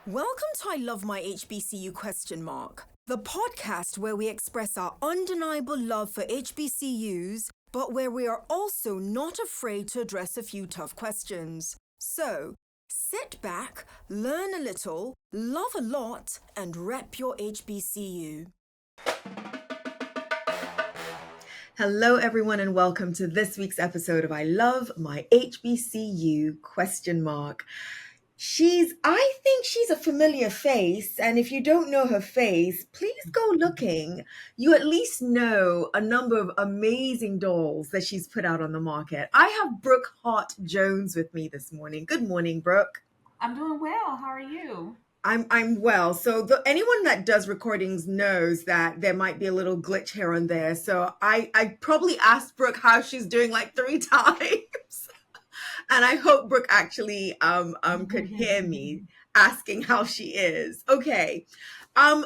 Welcome to I Love My HBCU ? The podcast where we express our undeniable love for HBCUs, but where we are also not afraid to address a few tough questions. So, sit back, learn a little, love a lot, and rep your HBCU. Hello, everyone, and welcome to this week's episode of I Love My HBCU ? I think she's a familiar face, and if you don't know her face, please go looking. You at least know a number of amazing dolls that she's put out on the market. I have Brooke Hart Jones with me this morning. Good morning, Brooke. I'm doing well. How are you? I'm well. So anyone that does recordings knows that there might be a little glitch here and there. So I probably asked Brooke how she's doing like 3 times. And I hope Brooke actually could hear me asking how she is. Okay.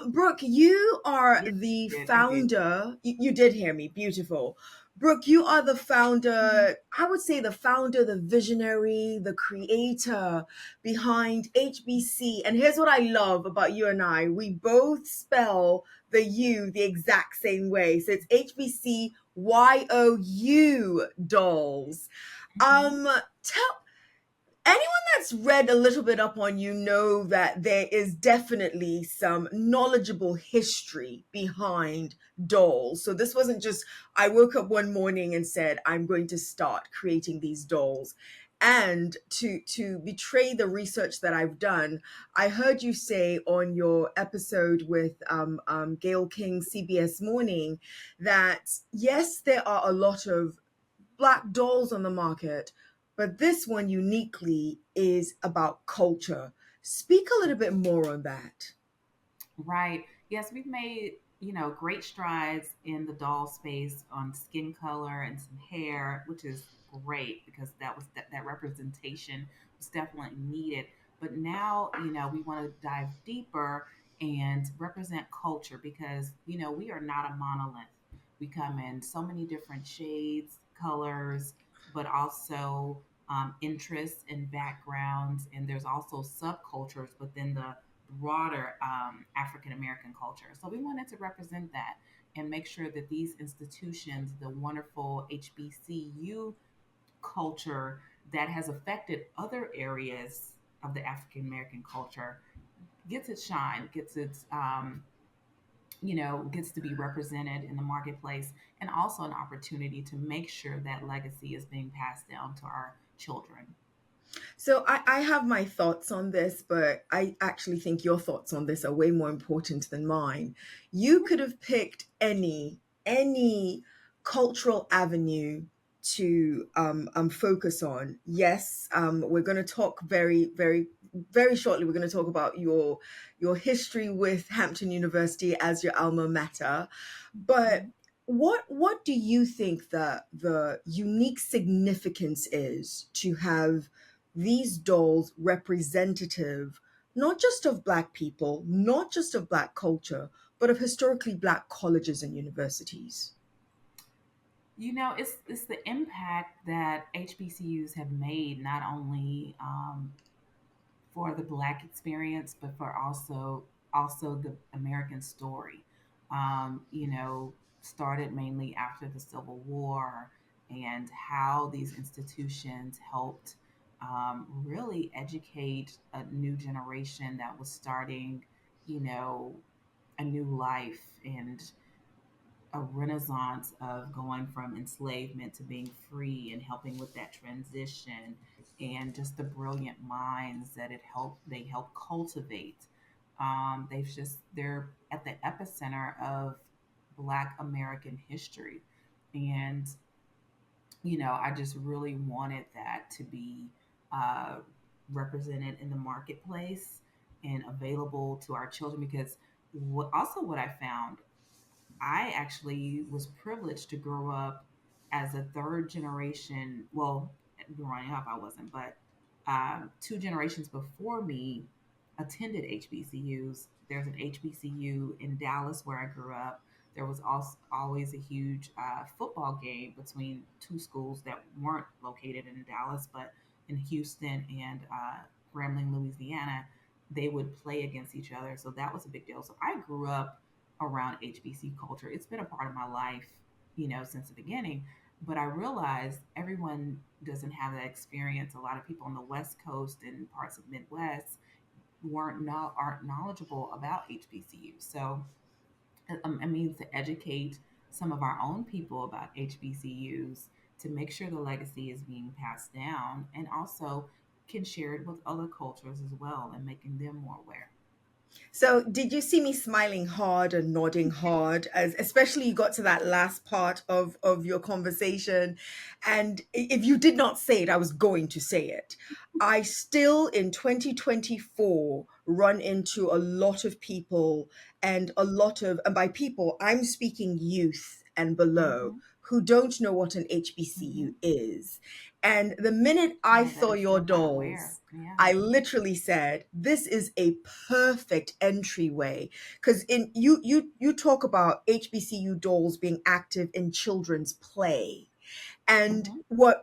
Brooke, you are Yes, the I did. founder. You did hear me. Beautiful. Brooke, you are the founder, I would say the founder, the visionary, the creator behind HBC. And here's what I love about you and I. We both spell the U the exact same way. So it's HBCYOU Dolls. Tell anyone that's read a little bit up on you know that there is definitely some knowledgeable history behind dolls. So this wasn't just I woke up one morning and said I'm going to start creating these dolls. And to betray the research that I've done, I heard you say on your episode with Gail King, CBS Morning, that yes, there are a lot of Black dolls on the market, but this one uniquely is about culture. Speak a little bit more on that. Right. Yes, we've made, great strides in the doll space on skin color and some hair, which is great because that representation was definitely needed. But now, we want to dive deeper and represent culture because, we are not a monolith. We come in so many different shades, colors, but also interests and backgrounds. And there's also subcultures within the broader African American culture. So we wanted to represent that and make sure that these institutions, the wonderful HBCU culture that has affected other areas of the African American culture, gets its shine, gets to be represented in the marketplace, and also an opportunity to make sure that legacy is being passed down to our children. So I have my thoughts on this, but I actually think your thoughts on this are way more important than mine. You could have picked any cultural avenue to focus on. Yes, we're going to talk very shortly. We're going to talk about your history with Hampton University as your alma mater, but what do you think the unique significance is to have these dolls representative not just of Black people, not just of Black culture, but of historically Black colleges and universities? It's the impact that HBCUs have made not only for the Black experience, but for also the American story. Started mainly after the Civil War, and how these institutions helped really educate a new generation that was starting, you know, a new life and a renaissance of going from enslavement to being free and helping with that transition, and just the brilliant minds that they help cultivate. They're at the epicenter of Black American history. And I just really wanted that to be uh, represented in the marketplace and available to our children, because what I found, I actually was privileged to grow up as a third generation. Well, growing up, I wasn't, but two generations before me attended HBCUs. There's an HBCU in Dallas where I grew up. There was also always a huge football game between two schools that weren't located in Dallas, but in Houston and Grambling, Louisiana. they would play against each other. So that was a big deal. So I grew up around HBC culture. It's been a part of my life, since the beginning. But I realized everyone doesn't have that experience. A lot of people on the West Coast and parts of Midwest aren't knowledgeable about HBCU. So it means to educate some of our own people about HBCUs to make sure the legacy is being passed down, and also can share it with other cultures as well and making them more aware. So, did you see me smiling hard and nodding hard, as especially you got to that last part of your conversation? And if you did not say it, I was going to say it. I still in 2024 run into a lot of people and by people, I'm speaking youth and below Mm-hmm. who don't know what an HBCU Mm-hmm. is. And the minute I Yeah, that saw are your still not aware. dolls, Yeah. I literally said, "This is a perfect entryway." Because in you talk about HBCU dolls being active in children's play, and Mm-hmm. what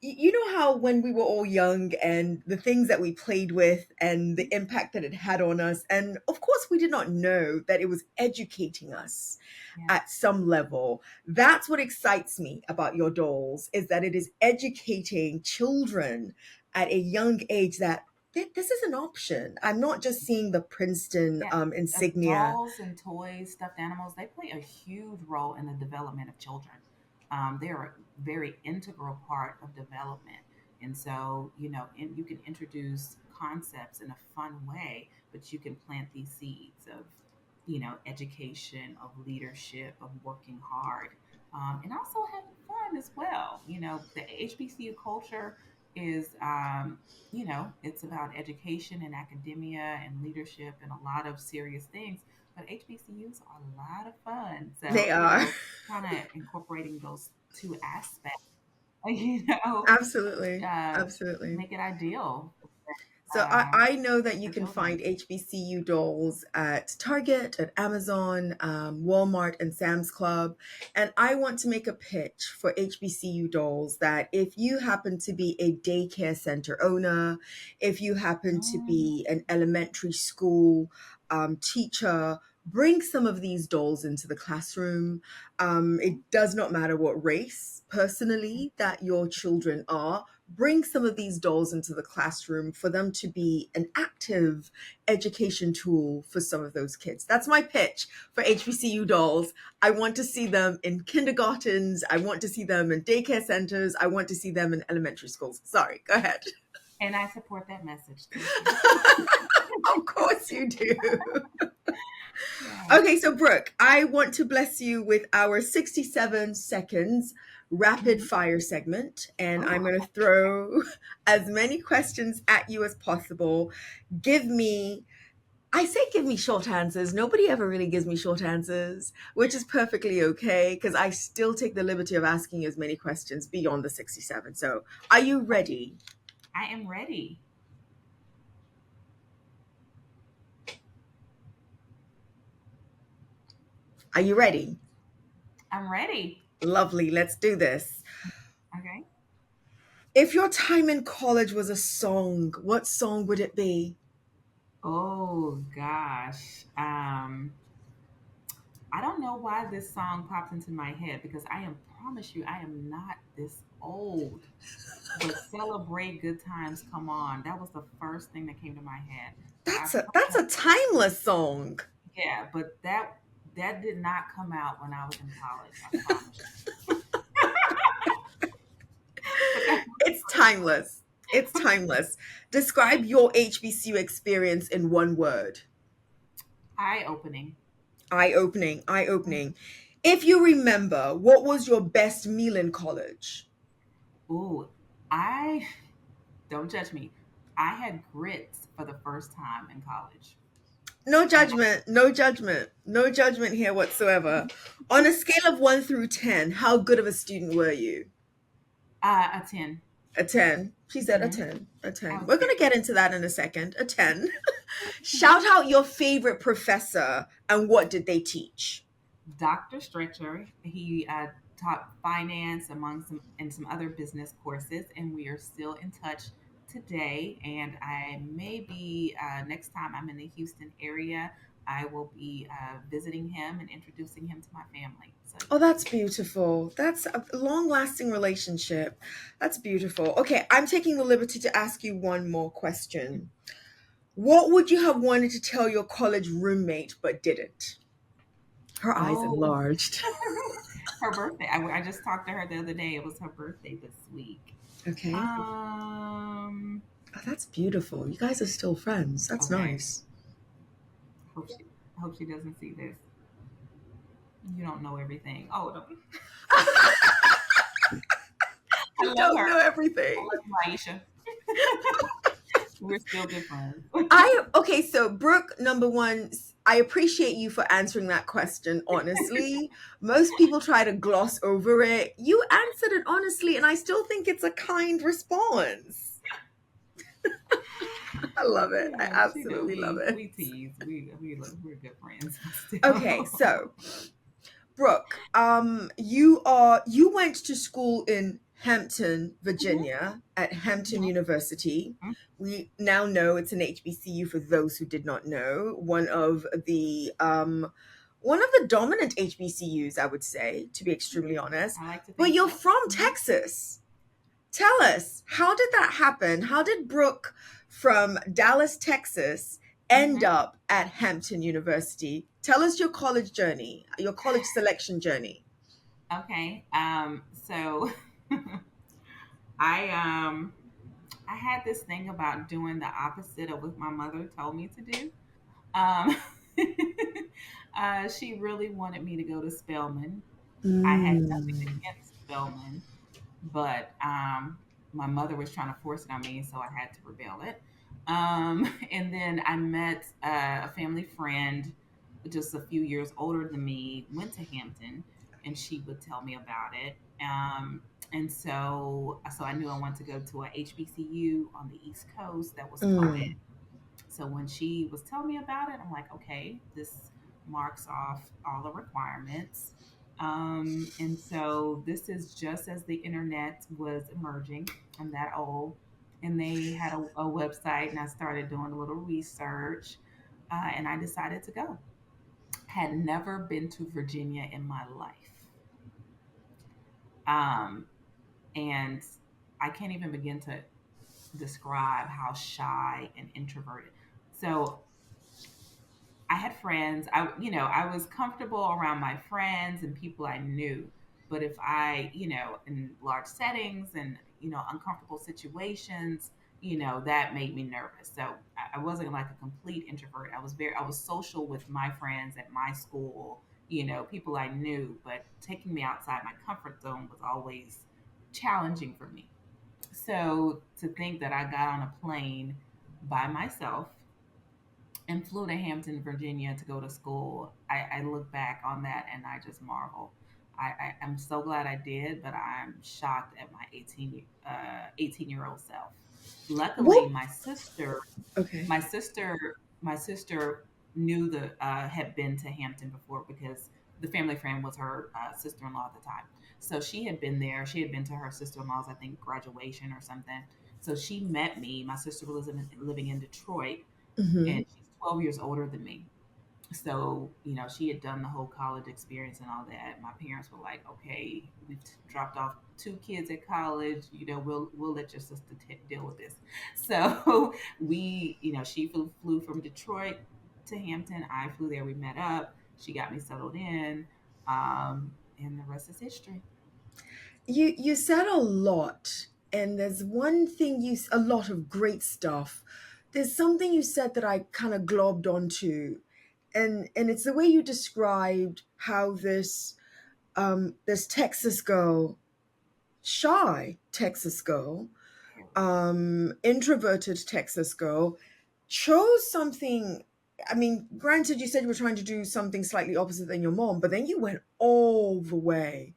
you know how when we were all young and the things that we played with and the impact that it had on us, and of course we did not know that it was educating us Yeah. at some level. That's what excites me about your dolls, is that it is educating children at a young age that this is an option. I'm not just seeing the Princeton Yeah. insignia. Dolls and toys, stuffed animals, they play a huge role in the development of children. They're a very integral part of development. And so, you can introduce concepts in a fun way, but you can plant these seeds of, education, of leadership, of working hard, and also having fun as well. The HBCU culture is it's about education and academia and leadership and a lot of serious things. But HBCUs are a lot of fun. They So, are. kind of incorporating those two aspects, you know, Absolutely. uh, Absolutely. make it ideal So I know that you for can children. find HBCU dolls at Target, at Amazon, Walmart, and Sam's Club. And I want to make a pitch for HBCU dolls that if you happen to be a daycare center owner, if you happen to Mhm. be an elementary school teacher, bring some of these dolls into the classroom. It does not matter what race, personally, that your children are. Bring some of these dolls into the classroom for them to be an active education tool for some of those kids. That's my pitch for HBCU dolls. I want to see them in kindergartens. I want to see them in daycare centers. I want to see them in elementary schools. Sorry, go ahead. And I support that message. Thank you. Of course you do. Yeah. Okay, so Brooke, I want to bless you with our 67 seconds rapid Mhm. fire segment, and I'm Oh, going to throw as many questions at you as possible. Give me, I say give me short answers. Nobody ever really gives me short answers, which is perfectly okay because I still take the liberty of asking as many questions beyond the 67. So, are you ready? I am ready. Are you ready? I'm ready. Lovely, let's do this. Okay. If your time in college was a song, what song would it be? Oh gosh. I don't know why this song popped into my head because promise you, I am not this old. But celebrate good times, come on. That was the first thing that came to my head. But I That's promise, a timeless song. yeah, but that did not come out when I was in college. I promise you. But that was It's timeless. It's timeless. Describe your HBCU experience in one word. eye opening. Eye opening, eye opening. If you remember, what was your best meal in college? Ooh, I don't judge me. I had grits for the first time in college, No and judgment, no judgment, no judgment here whatsoever. On a scale of 1 through 10, how good of a student were you? a 10. A 10. She said a Hmm. 10. A I 10. was We're going very to get into that in a second. A 10. Shout out your favorite professor and what did they teach? Dr. Stretcher. He taught finance among some and some other business courses, and we are still in touch today, and I may be next time I'm in the Houston area. I will be visiting him and introducing him to my family. So Oh, that's beautiful. That's a long-lasting relationship. That's beautiful. Okay, I'm taking the liberty to ask you one more question. What would you have wanted to tell your college roommate but didn't? Her eyes oh, enlarged. her birthday. I just talked to her the other day. It was her birthday this week. Okay. Um. Oh, that's beautiful. You guys are still friends. That's Okay. nice. Hope she doesn't see this. You don't know everything. Oh, don't. I You love don't her. know I everything. love Aisha. We're still good friends. Okay, so Brooke, number one, I appreciate you for answering that question honestly. Most people try to gloss over it. You answered it honestly, and I still think it's a kind response. I love it. I Yeah, she know absolutely love it. we tease. We're good friends Okay, still. so Brooke, you went to school in Hampton, Mhm. Virginia, at Hampton Mhm. University. We now know it's an HBCU for those who did not know. One of the dominant HBCUs, I would say, to be extremely honest. I like to But think you're so. from Mhm. Texas. Tell us, how did that happen? How did Brooke from Dallas, Texas, end Mhm. up at Hampton University? Tell us your college journey, your college selection journey. Okay. So I I had this thing about doing the opposite of what my mother told me to do. Um, she really wanted me to go to Spelman. I had nothing Mm. against Spelman, but my mother was trying to force it on me, so I had to rebel it. And then I met a family friend, just a few years older than me, went to Hampton, and she would tell me about it. And so I knew I wanted to go to a HBCU on the East Coast that was co-ed. Mm. So when she was telling me about it, I'm like, okay, this marks off all the requirements. And so this is just as the internet was emerging. I'm that old. And they had a website, and I started doing a little research, and I decided to go. Had never been to Virginia in my life. Um, and I can't even begin to describe how shy and introverted. So I had friends. I was comfortable around my friends and people I knew. But if I, in large settings and, uncomfortable situations, that made me nervous. So I wasn't like a complete introvert. I was social with my friends at my school, people I knew, but taking me outside my comfort zone was always challenging for me. So to think that I got on a plane by myself and flew to Hampton, Virginia to go to school, I look back on that and I just marvel. I'm so glad I did, but I'm shocked at my 18-year-old self. Luckily, What? Okay. my sister, my sister knew had been to Hampton before because the family friend was her sister-in-law at the time. So she had been there. She had been to her sister-in-law's, I think, graduation or something. So she met me. My sister was living in Detroit, Hmm. and she's 12 years older than me. So, she had done the whole college experience and all that. My parents were like, okay, we've dropped off two kids at college. We'll let your sister deal with this. So she flew from Detroit to Hampton. I flew there. We met up. She got me settled in. And the rest is history. You said a lot, and there's one thing a lot of great stuff. There's something you said that I kind of globbed onto, and it's the way you described how this Texas girl, shy Texas girl, introverted Texas girl, chose something. I mean, granted, you said you were trying to do something slightly opposite than your mom, but then you went all the way.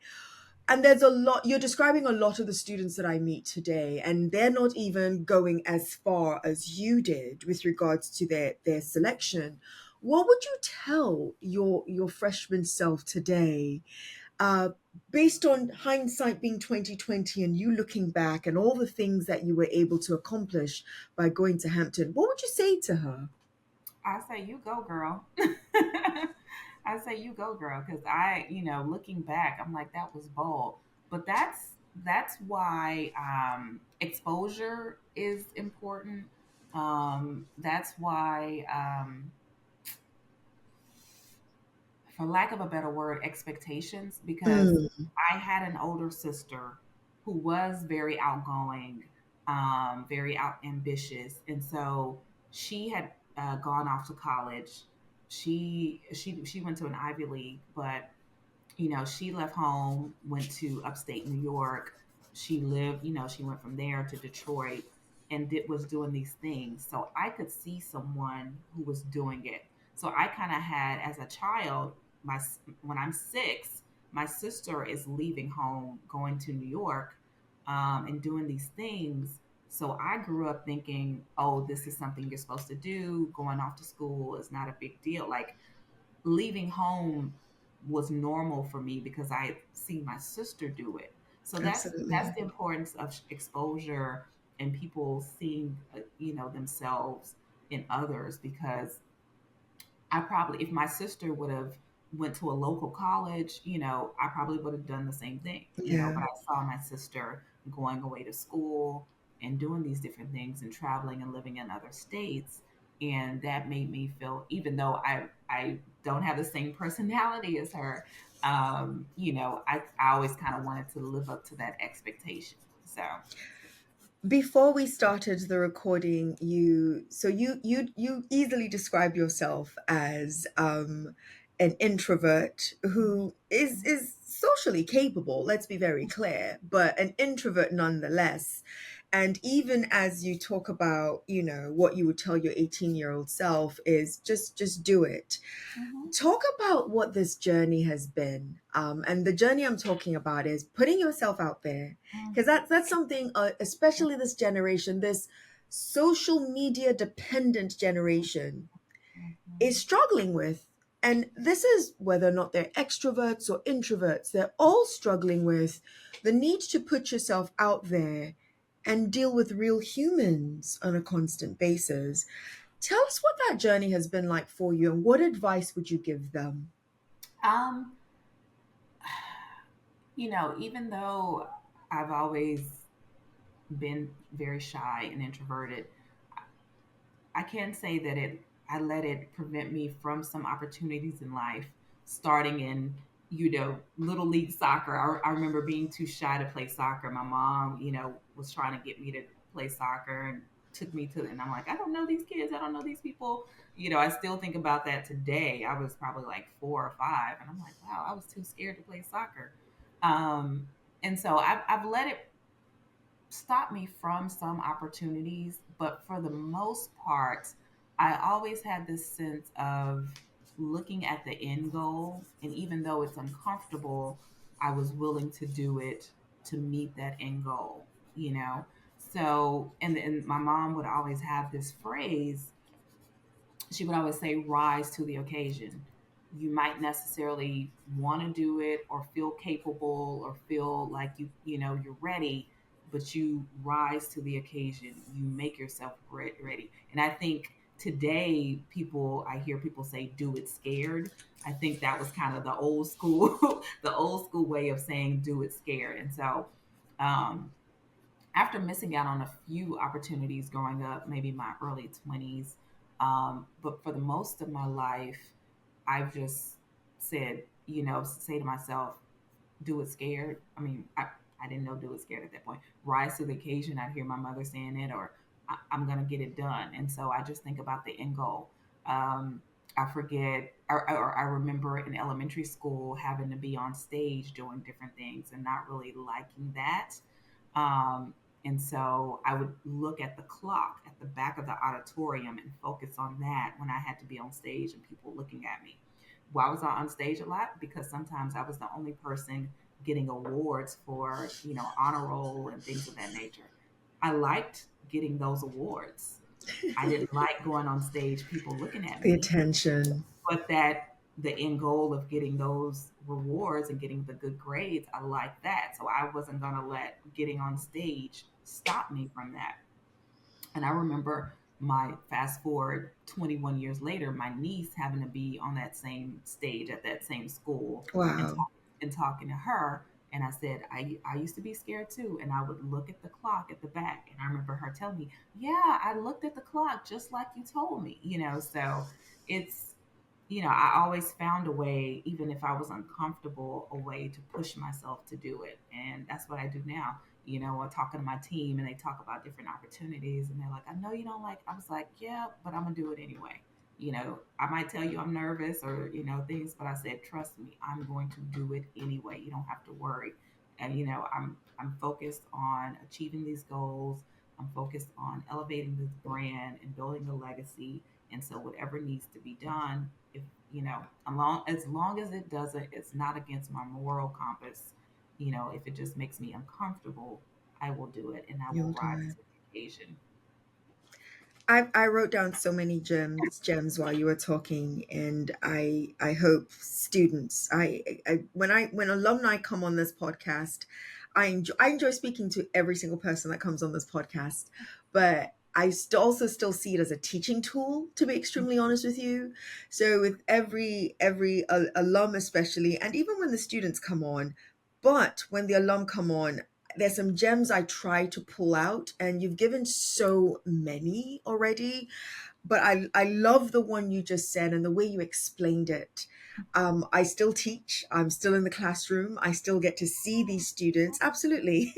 And there's a lot, you're describing a lot of the students that I meet today, and they're not even going as far as you did with regards to their selection. What would you tell your freshman self today? uh, based on hindsight being 2020 and you looking back and all the things that you were able to accomplish by going to Hampton, what would you say to her? I say you go, girl. I say you go, girl, because looking back, I'm like that was bold, but that's why exposure is important. That's why, for lack of a better word, expectations, because Mm, I had an older sister who was very outgoing, very out ambitious, and so she had gone off to college. She went to an Ivy League, but she left home, went to upstate New York. She lived, she went from there to Detroit and was doing these things. So I could see someone who was doing it. So I kind of had, as a child, my when I'm 6, my sister is leaving home, going to New York, and doing these things. So I grew up thinking, oh, this is something you're supposed to do. Going off to school is not a big deal. Like leaving home was normal for me because I see my sister do it. So that's absolutely. the importance of exposure and people seeing themselves in others, because I probably, if my sister would have went to a local college, I probably would have done the same thing, Yeah. but I saw my sister going away to school and doing these different things and traveling and living in other states. And that made me feel, even though I don't have the same personality as her, I always kind of wanted to live up to that expectation. So, Before we started the recording, you easily describe yourself as an introvert who is socially capable, let's be very clear, but an introvert nonetheless. And even as you talk about, what you would tell your 18-year-old self is just do it. mhm, Talk about what this journey has been. And the journey I'm talking about is putting yourself out there, mhm, because that's something, especially this generation, this social media dependent generation, mhm. is struggling with. And this is whether or not they're extroverts or introverts, they're all struggling with the need to put yourself out there and deal with real humans on a constant basis. Tell us what that journey has been like for you and what advice would you give them? um, even though I've always been very shy and introverted, I can say that I let it prevent me from some opportunities in life, starting in, little league soccer. I remember being too shy to play soccer. My mom, was trying to get me to play soccer and took me to, and I'm like, I don't know these kids. I don't know these people. I still think about that today. I was probably like 4 or 5, and I'm like, wow, I was too scared to play soccer. Um, and so I've let it stop me from some opportunities, but for the most part, I always had this sense of looking at the end goal. And even though it's uncomfortable, I was willing to do it to meet that end goal, you know? So, and my mom would always have this phrase. She would always say, rise to the occasion. You might necessarily want to do it or feel capable or feel like you're ready, but you rise to the occasion. You make yourself ready. And I think today I hear people say, do it scared. I think that was kind of the old school, the old school way of saying do it scared. And so, um, after missing out on a few opportunities growing up, maybe my early 20s, but for the most of my life, I've just said, say to myself, do it scared. I mean, I didn't know do it scared at that point. Rise to the occasion. I'd hear my mother saying it, or I'm going to get it done. And so I just think about the end goal. I forget, or I remember in elementary school having to be on stage doing different things and not really liking that. Um, and so I would look at the clock at the back of the auditorium and focus on that when I had to be on stage and people looking at me. Why was I on stage a lot? Because sometimes I was the only person getting awards for, honor roll and things of that nature. I liked getting those awards. I didn't like going on stage, people looking at The me, attention. but that the end goal of getting those rewards and getting the good grades, I like that. So I wasn't going to let getting on stage stop me from that. And I remember my fast forward 21 years later, my niece having to be on that same stage at that same school and Wow. talking to her. And I said, I used to be scared too. And I would look at the clock at the back. And I remember her telling me, yeah, I looked at the clock just like you told me, so it's, I always found a way, even if I was uncomfortable, a way to push myself to do it. And that's what I do now. I'm talking to my team and they talk about different opportunities and they're like, I know you don't like, I was like, yeah, but I'm going to do it anyway. I might tell you I'm nervous or, things, but I said, trust me, I'm going to do it anyway. You don't have to worry. And, I'm focused on achieving these goals. I'm focused on elevating this brand and building a legacy. And so whatever needs to be done, if as long as it doesn't, it's not against my moral compass. If it just makes me uncomfortable, I will do it and I will You'll do rise it. to the occasion. I wrote down so many gems while you were talking, and I hope students, when alumni come on this podcast, I enjoy speaking to every single person that comes on this podcast, but I also still see it as a teaching tool, to be extremely honest with you. So with every alum especially, and even when the students come on, but when the alum come on, there's some gems I try to pull out, and you've given so many already. But I love the one you just said and the way you explained it. I still teach. I'm still in the classroom. I still get to see these students. Absolutely.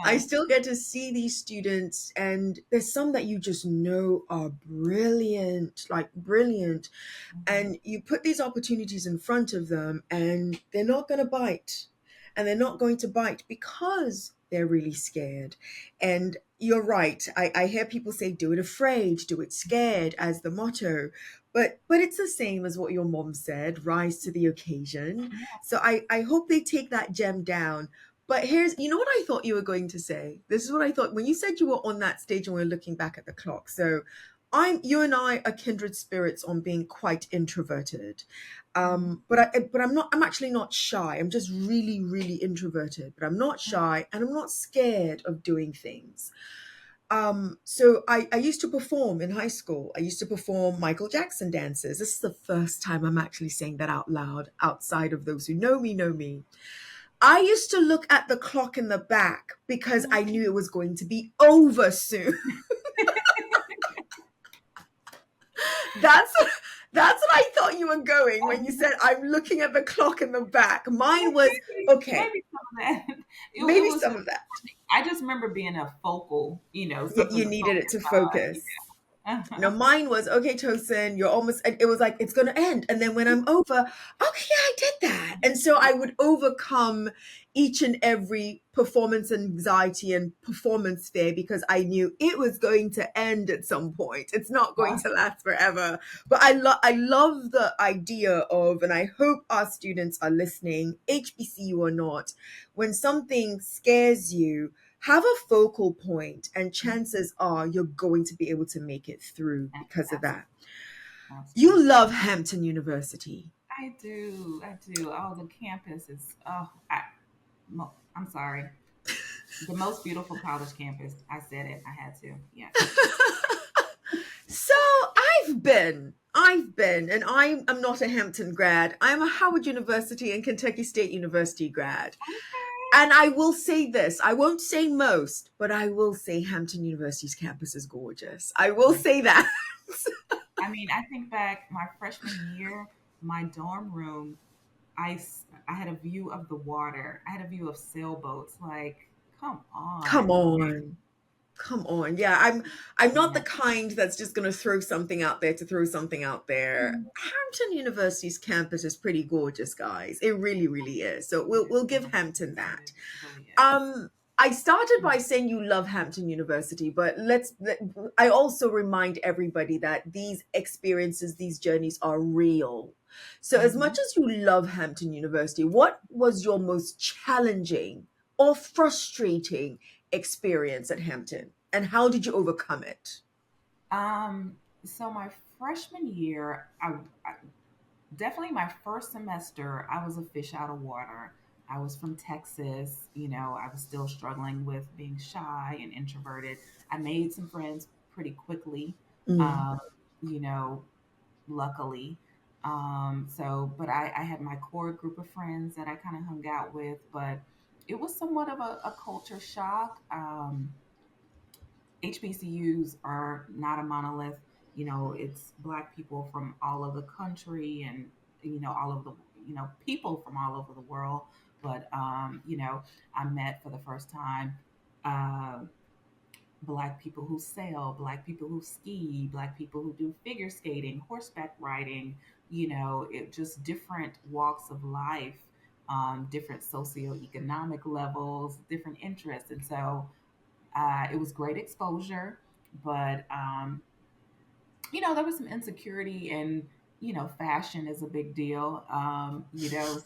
I Awesome. still get to see these students, and there's some that you just know are brilliant, like brilliant. Mhm. And you put these opportunities in front of them, and they're not going to bite. And they're not going to bite because they're really scared. And you're right. I hear people say, do it afraid, do it scared as the motto. But it's the same as what your mom said, rise to the occasion. Yeah. So I hope they take that gem down. But you know what I thought you were going to say? This is what I thought when you said you were on that stage and we were looking back at the clock. So you and I are kindred spirits on being quite introverted. Mhm. I'm actually not shy. I'm just really, really introverted, but I'm not shy and I'm not scared of doing things. So I used to perform in high school. I used to perform Michael Jackson dances. This is the first time I'm actually saying that out loud outside of those who know me know me. I used to look at the clock in the back because I knew it was going to be over soon. That's that's what I thought you were going when you said I'm looking at the clock in the back. Mine was okay, Maybe some of that. It maybe was some just, of that. I just remember being a focal, something You to needed it focus to on. focus. No, Yeah. mine was okay, Tosin, you're almost, it was like it's gonna end. And then when I'm over, okay, I did that. And so I would overcome each and every performance anxiety and performance fear because I knew it was going to end at some point. It's not going to last forever. But I love the idea of, and I hope our students are listening, HBCU or not, when something scares you, have a focal point and chances are you're going to be able to make it through because of that. You Absolutely. love Hampton University. I do. I do. Oh, the campus is, I'm sorry. The most beautiful college campus. I said it. I had to. Yes. So I've been, and I'm not a Hampton grad. I'm a Howard University and Kentucky State University grad. And I will say this, I won't say most, but I will say Hampton University's campus is gorgeous. I will Yes. say that. I mean, I think back my freshman year, my dorm room, I had a view of the water. I had a view of sailboats. Like, come Come on. on. Come on. Yeah, I'm not the Yeah. kind that's just going to throw something out there to throw something out there. Mhm. Hampton University's campus is pretty gorgeous, guys. It really, really is. So we'll give Hampton that. It really is. I started by saying you love Hampton University, but I also remind everybody that these experiences, these journeys are real. So as Mm-hmm. much as you love Hampton University, what was your most challenging or frustrating experience at Hampton, and how did you overcome it? Um, so my freshman year, definitely my first semester, I was a fish out of water. I was from Texas. I was still struggling with being shy and introverted. I made some friends pretty quickly, Mm. um, you know, luckily. But I had my core group of friends that I kind of hung out with, but it was somewhat of a culture shock. HBCUs are not a monolith. It's Black people from all over the country and, all of the, people from all over the world. But, I met for the first time uh, Black people who sail, Black people who ski, Black people who do figure skating, horseback riding, it just different walks of life, different socioeconomic levels, different interests. And so it was great exposure, but there was some insecurity, and fashion is a big deal.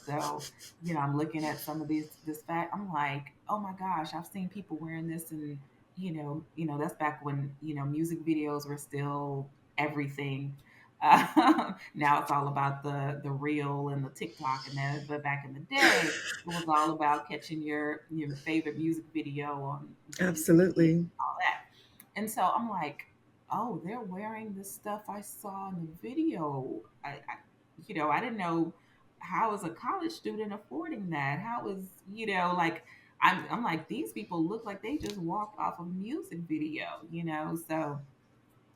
So I'm looking at some of this fact. I'm like, oh my gosh, I've seen people wearing this, and that's back when music videos were still everything. Now it's all about the reel and the TikTok and that. But back in the day, it was all about catching your favorite music video on VCR, Absolutely. all that. And so I'm like, oh, they're wearing the stuff I saw in the video. I didn't know how is a college student affording that. How is, like, I'm like, these people look like they just walked off a music video. So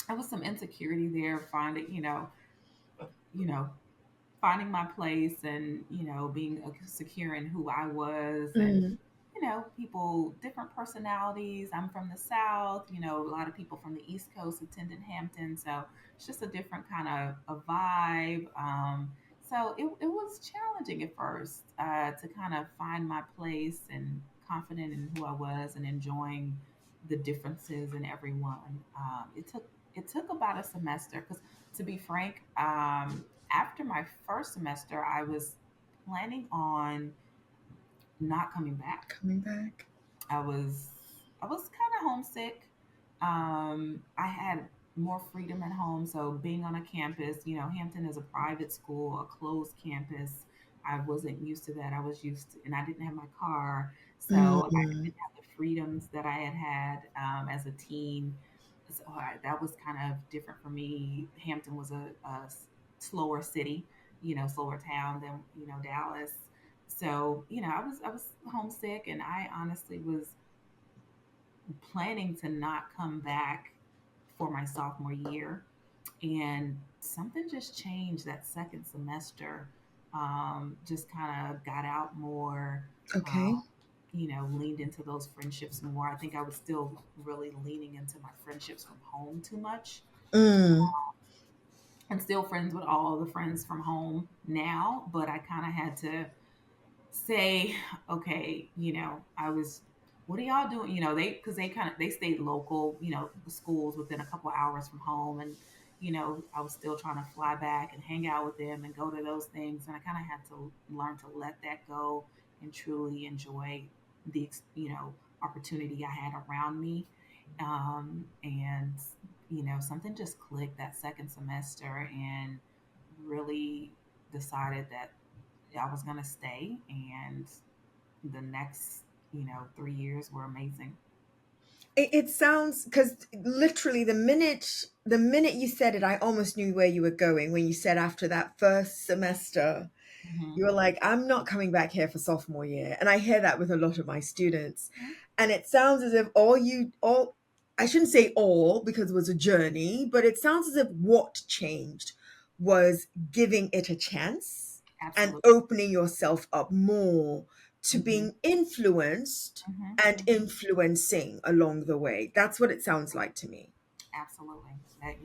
there was some insecurity there, you know, finding my place, and being secure in who I was, and Mm. people, different personalities. I'm from the South. A lot of people from the East Coast attended Hampton, so it's just a different kind of a vibe. So it was challenging at first, to kind of find my place and confident in who I was and enjoying the differences in everyone. It took about a semester, because, to be frank, after my first semester, I was planning on not coming back. Coming back. I was kind of homesick. I had more freedom at home, so being on a campus, Hampton is a private school, a closed campus. I wasn't used to that. I was used to, and I didn't have my car, so I Mm. didn't have the freedoms that I had as a teen. So that was kind of different for me. Hampton was a slower city, slower town than Dallas. So I was homesick, and I honestly was planning to not come back for my sophomore year. And something just changed that second semester. Just kind of got out more, Okay. um, leaned into those friendships more. I think I was still really leaning into my friendships from home too much. Mm. I'm still friends with all the friends from home now, but I kind of had to say, okay, I was, what are y'all doing? Because they stayed local, the schools within a couple hours from home, and I was still trying to fly back and hang out with them and go to those things, and I kind of had to learn to let that go and truly enjoy the opportunity I had around me, and something just clicked that second semester, and really decided that I was going to stay, and the next, 3 years were amazing. It sounds, because literally the minute you said it, I almost knew where you were going when you said after that first semester. Hmm. You were like, I'm not coming back here for sophomore year. And I hear that with a lot of my students. And it sounds as if I shouldn't say all because it was a journey, but it sounds as if what changed was giving it a chance and Absolutely. opening yourself up more to Hmm. being influenced Hmm. and Hmm. influencing along the way. That's what it sounds like to me. Absolutely. That,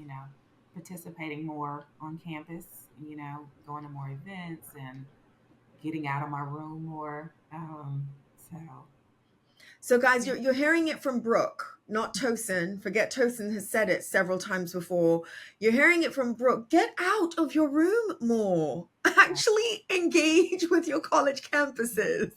participating more on campus, going to more events, and getting out of my room more. So, So, guys, yeah. you're hearing it from Brooke, not Tosin. Forget Tosin has said it several times before. You're hearing it from Brooke. Get out of your room more. Actually engage with your college campuses,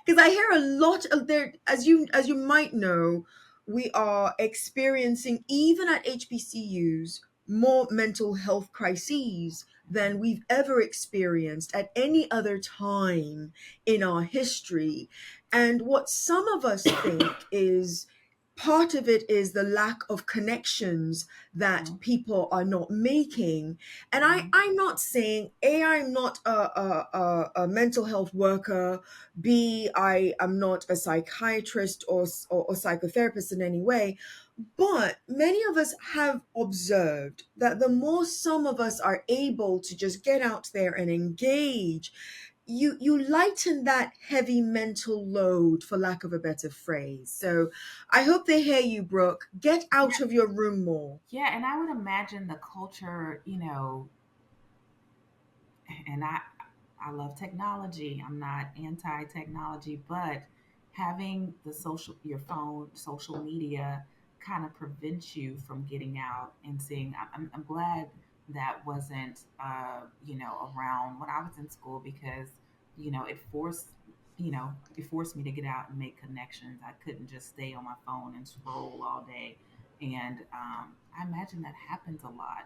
because I hear a lot of there. As you might know, we are experiencing, even at HBCUs, more mental health crises than we've ever experienced at any other time in our history. And what some of us think is part of it is the lack of connections that people are not making. And I'm not saying, A, I'm not a mental health worker, B, I am not a psychiatrist or psychotherapist in any way. But many of us have observed that the more some of us are able to just get out there and engage, you lighten that heavy mental load, for lack of a better phrase. So I hope they hear you, Brooke. Get out of your room more. Yeah, and I would imagine the culture, and I love technology. I'm not anti-technology, but having your phone, social media kind of prevents you from getting out and seeing. I'm glad that wasn't, around when I was in school, because, it forced me to get out and make connections. I couldn't just stay on my phone and scroll all day. And I imagine that happens a lot.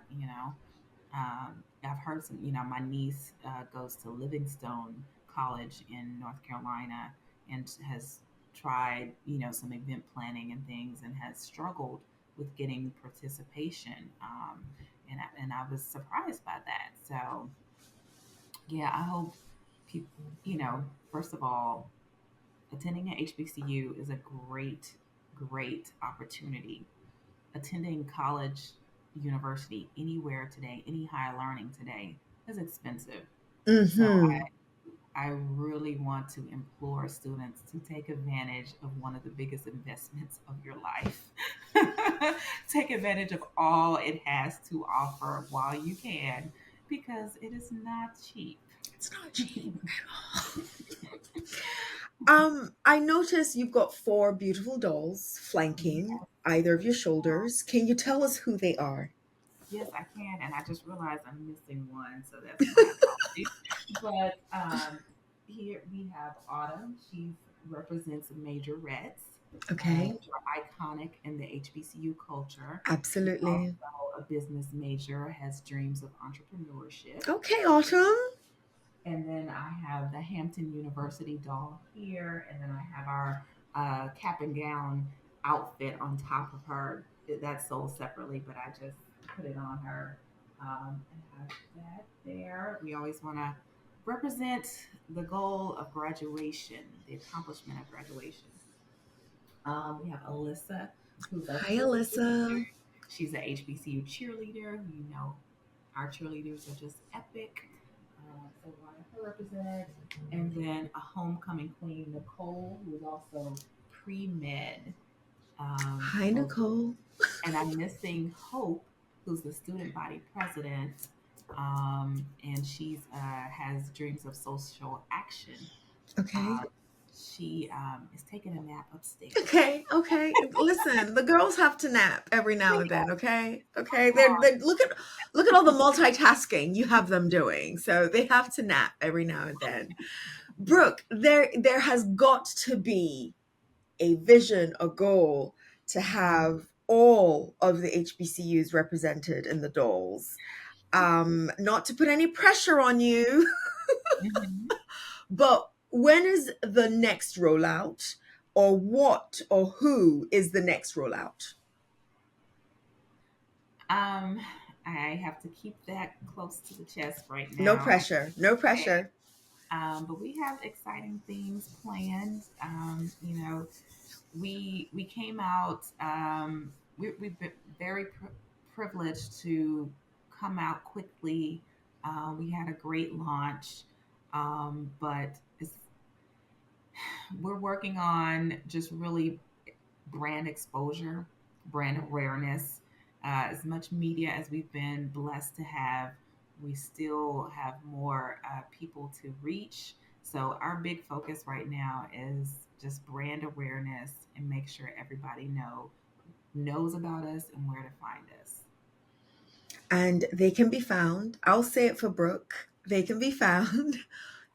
I've heard some, my niece goes to Livingstone College in North Carolina and has tried, some event planning and things, and has struggled with getting participation. And I was surprised by that. So, yeah, I hope people, first of all, attending an HBCU is a great, great opportunity. Attending college, university, anywhere today, any higher learning today is expensive. So Mm-hmm. I really want to implore students to take advantage of one of the biggest investments of your life. Take advantage of all it has to offer while you can, because it is not cheap. It's not cheap at all. I notice you've got four beautiful dolls flanking either of your shoulders. Can you tell us who they are? Yes, I can, and I just realized I'm missing one, so that's my apologies. But here we have Autumn. She represents majorettes, Okay, which are iconic in the HBCU culture. She's absolutely. also a business major, has dreams of entrepreneurship. Okay, Autumn. And then I have the Hampton University doll here, and then I have our cap and gown outfit on top of her. That's sold separately, but I just put it on her. And have that there. We always want to represent the goal of graduation, the accomplishment of graduation. We have Alyssa, who's our Hi, cheerleader. Alyssa. She's a HBCU cheerleader. Our cheerleaders are just epic. So we want her represented. And then a homecoming queen, Nicole, who is also pre med. Hi, So, Nicole. and I'm missing Hope, who's the student body president. And she's has dreams of social action. Okay. Uh, she is taking a nap upstairs. Okay. Listen, the girls have to nap every now and then. Okay. They're look at all the multitasking you have them doing. So they have to nap every now and then. Brooke, there has got to be a vision, a goal to have all of the HBCUs represented in the dolls. Not to put any pressure on you, Mhm. but when is the next rollout? Or what or who is the next rollout? Um, I have to keep that close to the chest right No now. pressure. No pressure. But we have exciting things planned. We came out. We've been very privileged to come out quickly. We had a great launch, but we're working on just really brand exposure, brand awareness. As much media as we've been blessed to have, we still have more people to reach. So our big focus right now is just brand awareness and make sure everybody knows about us and where to find us. And they can be found. I'll say it for Brooke. They can be found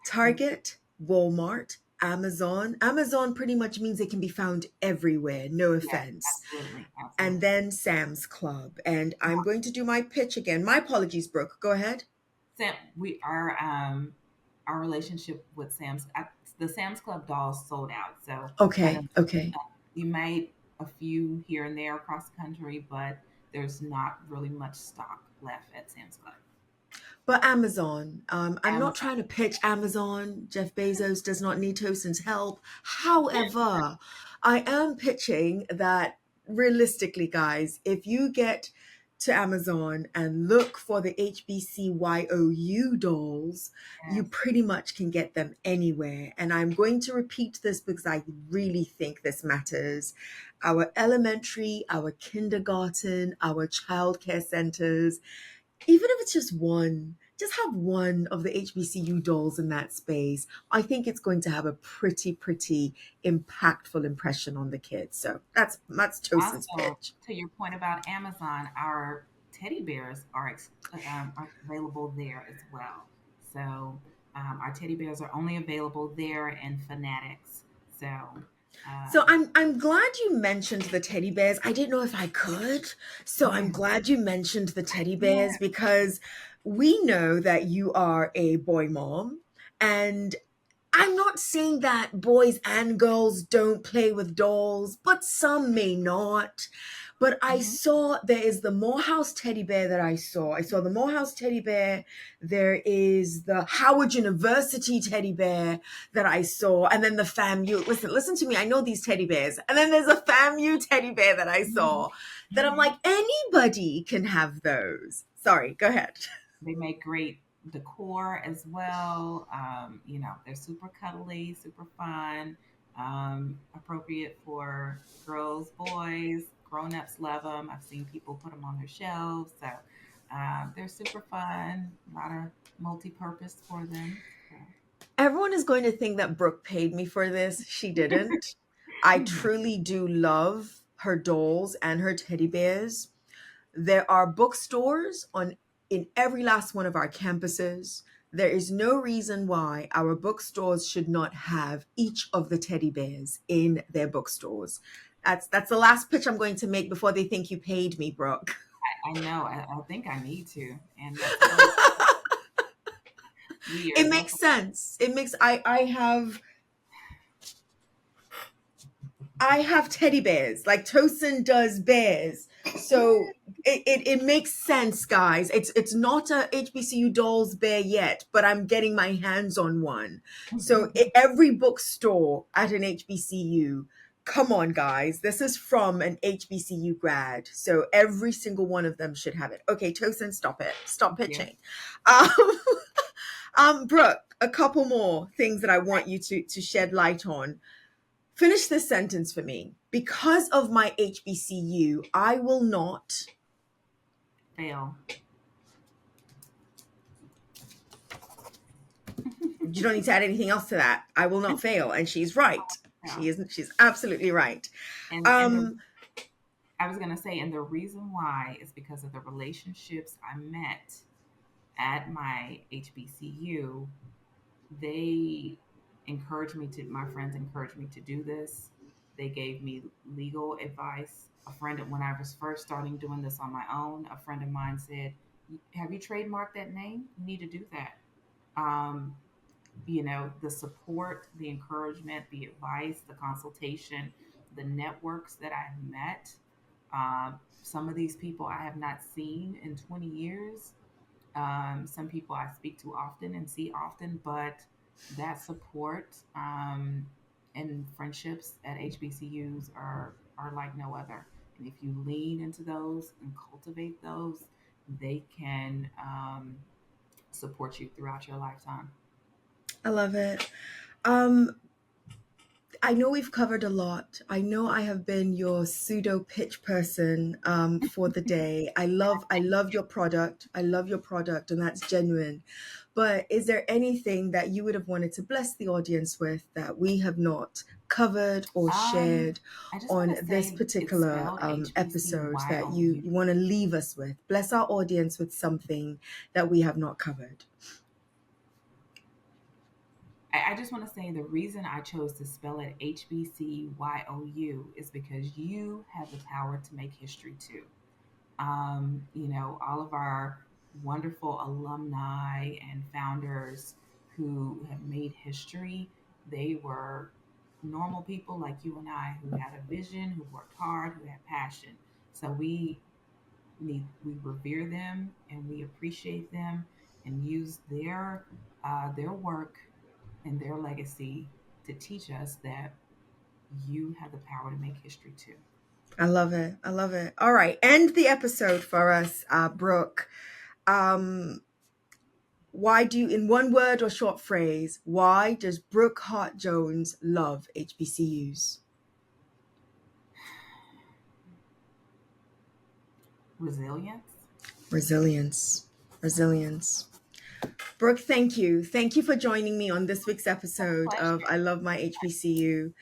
Target, Walmart, Amazon. Amazon pretty much means they can be found everywhere, no Yes, offense. absolutely, And absolutely. then Sam's Club. And I'm going to do my pitch again. My apologies, Brooke. Go ahead. Sam, our relationship with the Sam's Club dolls sold out. So I know Okay, okay. you might a few here and there across the country, but there's not really much stock left at Sam's Club. But Amazon, I'm not Amazon. trying to pitch Amazon. Jeff Bezos does not need Tosin's help. However, I am pitching that realistically, guys, if you get to Amazon and look for the HBCYOU dolls, you Yes. pretty much can get them anywhere. And I'm going to repeat this because I really think this matters. Our elementary, our kindergarten, our childcare centers, even if it's just one, just have one of the HBCU dolls in that space. I think it's going to have a pretty impactful impression on the kids. So that's Tosin's Also, pitch. to your point about Amazon, our teddy bears are available there as well. So our teddy bears are only available there and Fanatics. So So um, I'm glad you mentioned the teddy bears. I didn't know if I could. So I'm yeah, glad you mentioned the teddy bears yeah. because we know that you are a boy mom, and I'm not saying that boys and girls don't play with dolls, but some may not. But I Hmm. saw there is the Morehouse teddy bear that I saw. I saw the Morehouse teddy bear. There is the Howard University teddy bear that I saw. And then the FAMU. Listen to me. I know these teddy bears. And then there's a FAMU teddy bear that I Hmm. saw that I'm Hmm. like, anybody can have those. Sorry, go ahead. They make great decor as well. They're super cuddly, super fun, appropriate for girls, boys, grown-ups love them. I've seen people put them on their shelves. So they're super fun, a lot of multi-purpose for them. So. Everyone is going to think that Brooke paid me for this. She didn't. I truly do love her dolls and her teddy bears. There are bookstores on in every last one of our campuses. There is no reason why our bookstores should not have each of the teddy bears in their bookstores. That's the last pitch I'm going to make before they think you paid me, Brooke. I know. I think I need to, and that's a great. We are It makes definitely. sense. It makes I have teddy bears, like Tosin does bears. So it makes sense, guys. It's not a HBCU dolls bear yet, but I'm getting my hands on one. So every bookstore at an HBCU, come on, guys. This is from an HBCU grad. So every single one of them should have it. Okay, Tosin, stop it. Stop Thank you. pitching. Um, Brooke, a couple more things that I want you to shed light on. Finish this sentence for me. Because of my HBCU, I will not. Fail. You don't need to add anything else to that. I will not fail. And she's right. Yeah. She's absolutely right. And the Um, I was going to say, and the reason why is because of the relationships I met at my HBCU. They my friends encouraged me to do this. They gave me legal advice. When I was first starting doing this on my own, a friend of mine said, "Have you trademarked that name? You need to do that." Um, the support, the encouragement, the advice, the consultation, the networks that I've met. Some of these people I have not seen in 20 years. Some people I speak to often and see often, but that support and friendships at HBCUs are like no other. And if you lean into those and cultivate those, they can support you throughout your lifetime. I love it. Um, I know we've covered a lot. I know I have been your pseudo pitch person for the day. I love your product. I love your product, and that's genuine. But is there anything that you would have wanted to bless the audience with that we have not covered or Um, shared I just want on to this say it's particular spelled H B C episode Y that O you, U. you want to leave us with? Bless our audience with something that we have not covered. I just want to say the reason I chose to spell it HBCYOU is because you have the power to make history too. All of our wonderful alumni and founders who have made history, they were normal people like you and I who had a vision, who worked hard, who had passion. So we revere them and we appreciate them and use their work and their legacy to teach us that you have the power to make history too. I love it. I love it. All right. End the episode for us, Brooke. Why do you, in one word or short phrase, why does Brooke Hart Jones love HBCUs? Resilience. Resilience. Resilience. Brooke, thank you. Thank you for joining me on this week's episode of I Love My HBCU.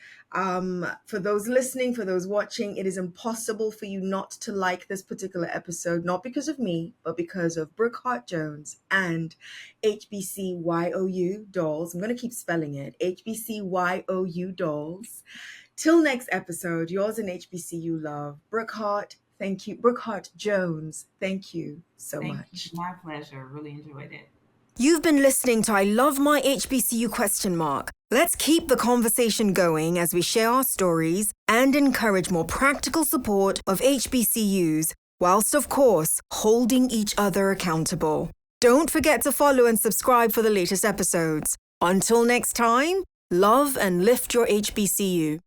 For those listening, for those watching, it is impossible for you not to like this particular episode, not because of me, but because of Brooke Hart Jones and HBCYOU Dolls. I'm going to keep spelling it, HBCYOU Dolls. Till next episode, yours in HBCU love. Brooke Hart, thank you. Brooke Hart Jones, thank you so much. My pleasure. Really enjoyed it. You've been listening to I Love My HBCU ? Let's keep the conversation going as we share our stories and encourage more practical support of HBCUs, whilst of course holding each other accountable. Don't forget to follow and subscribe for the latest episodes. Until next time, love and lift your HBCU.